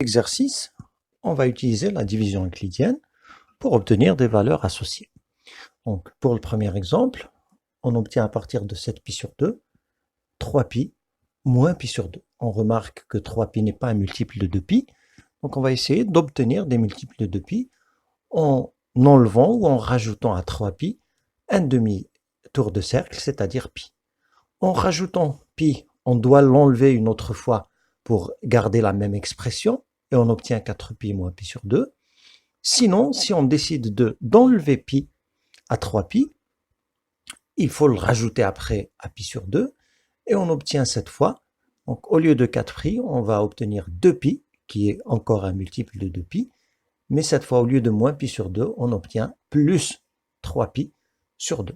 Exercice, on va utiliser la division euclidienne pour obtenir des valeurs associées. Donc, pour le premier exemple, on obtient à partir de 7π sur 2, 3π moins π sur 2. On remarque que 3π n'est pas un multiple de 2π, donc on va essayer d'obtenir des multiples de 2π en enlevant ou en rajoutant à 3π un demi-tour de cercle, c'est-à-dire π. En rajoutant π, on doit l'enlever une autre fois pour garder la même expression, et on obtient 4π moins π sur 2. Sinon, si on décide d'enlever π à 3π, il faut le rajouter après à π sur 2, et on obtient cette fois, donc au lieu de 4π, on va obtenir 2π, qui est encore un multiple de 2π, mais cette fois, au lieu de moins π sur 2, on obtient plus 3π sur 2.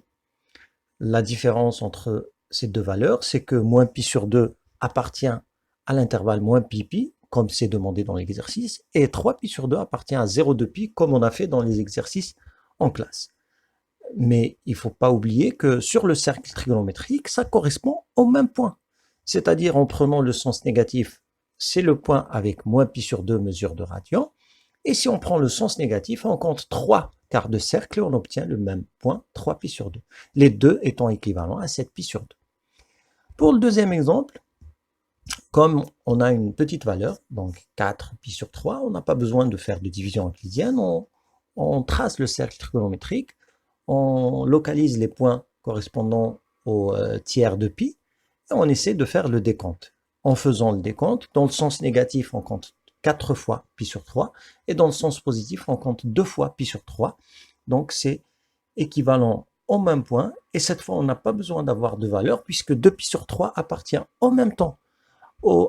La différence entre ces deux valeurs, c'est que moins π sur 2 appartient à l'intervalle moins π, comme c'est demandé dans l'exercice, et 3π sur 2 appartient à 0,2π, comme on a fait dans les exercices en classe. Mais il ne faut pas oublier que sur le cercle trigonométrique, ça correspond au même point. C'est-à-dire, en prenant le sens négatif, c'est le point avec moins π sur 2 mesures de radian, et si on prend le sens négatif, on compte 3 quarts de cercle, et on obtient le même point, 3π sur 2. Les deux étant équivalents à 7π sur 2. Pour le deuxième exemple, comme on a une petite valeur, donc 4π sur 3, on n'a pas besoin de faire de division euclidienne, on trace le cercle trigonométrique, on localise les points correspondant au tiers de π, et on essaie de faire le décompte. En faisant le décompte, dans le sens négatif, on compte 4 fois π sur 3, et dans le sens positif, on compte 2 fois π sur 3, donc c'est équivalent au même point, et cette fois, on n'a pas besoin d'avoir de valeur, puisque 2π sur 3 appartient en même temps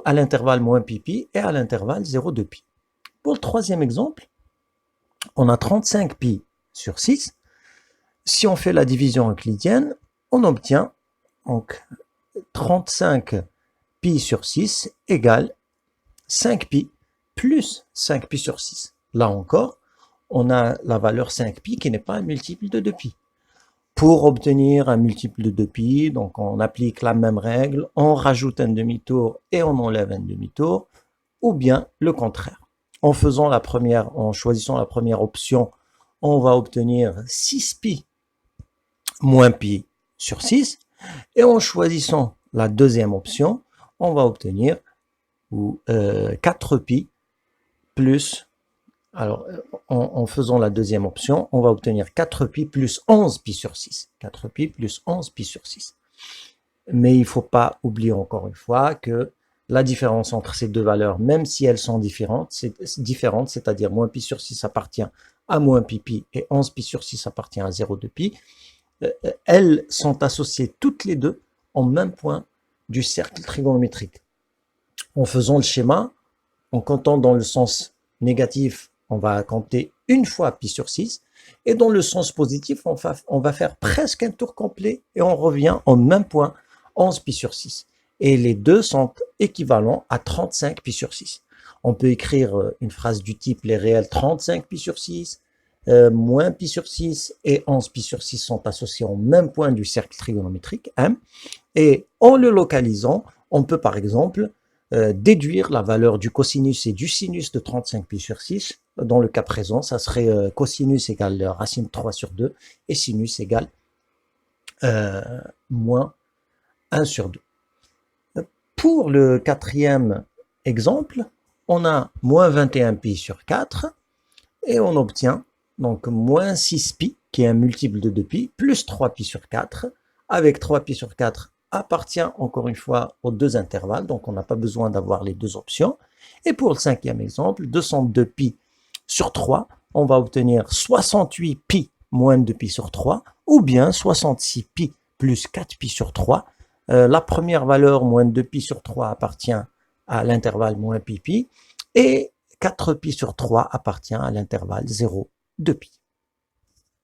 à l'intervalle moins π et à l'intervalle 0,2π. Pour le troisième exemple, on a 35π sur 6. Si on fait la division euclidienne, on obtient donc 35π sur 6 égale 5π plus 5π sur 6. Là encore, on a la valeur 5π qui n'est pas un multiple de 2π. Pour obtenir un multiple de 2π, donc on applique la même règle, on rajoute un demi-tour et on enlève un demi-tour, ou bien le contraire. En choisissant la première option, on va obtenir 6π moins π sur 6, et en choisissant la deuxième option, on va obtenir 4π plus, alors en faisant la deuxième option, on va obtenir 4π plus 11π sur 6. 4π plus 11π sur 6. Mais il ne faut pas oublier encore une fois que la différence entre ces deux valeurs, même si elles sont différentes, c'est-à-dire moins π sur 6 appartient à moins π et 11π sur 6 appartient à 0,2π, elles sont associées toutes les deux au même point du cercle trigonométrique. En faisant le schéma, en comptant dans le sens négatif, on va compter une fois π sur 6, et dans le sens positif, on va faire presque un tour complet, et on revient au même point, 11π sur 6. Et les deux sont équivalents à 35π sur 6. On peut écrire une phrase du type les réels 35π sur 6, moins π sur 6 et 11π sur 6 sont associés au même point du cercle trigonométrique M, et en le localisant, on peut par exemple déduire la valeur du cosinus et du sinus de 35π sur 6. Dans le cas présent, ça serait cosinus égale racine 3 sur 2 et sinus égale moins 1 sur 2. Pour le quatrième exemple, on a moins 21π sur 4 et on obtient donc moins 6π qui est un multiple de 2π plus 3π sur 4 avec 3π sur 4 appartient encore une fois aux deux intervalles, donc on n'a pas besoin d'avoir les deux options. Et pour le cinquième exemple, 202π sur 3, on va obtenir 68π moins 2π sur 3, ou bien 66π plus 4π sur 3. La première valeur, moins 2π sur 3, appartient à l'intervalle moins π, et 4π sur 3 appartient à l'intervalle 0,2π.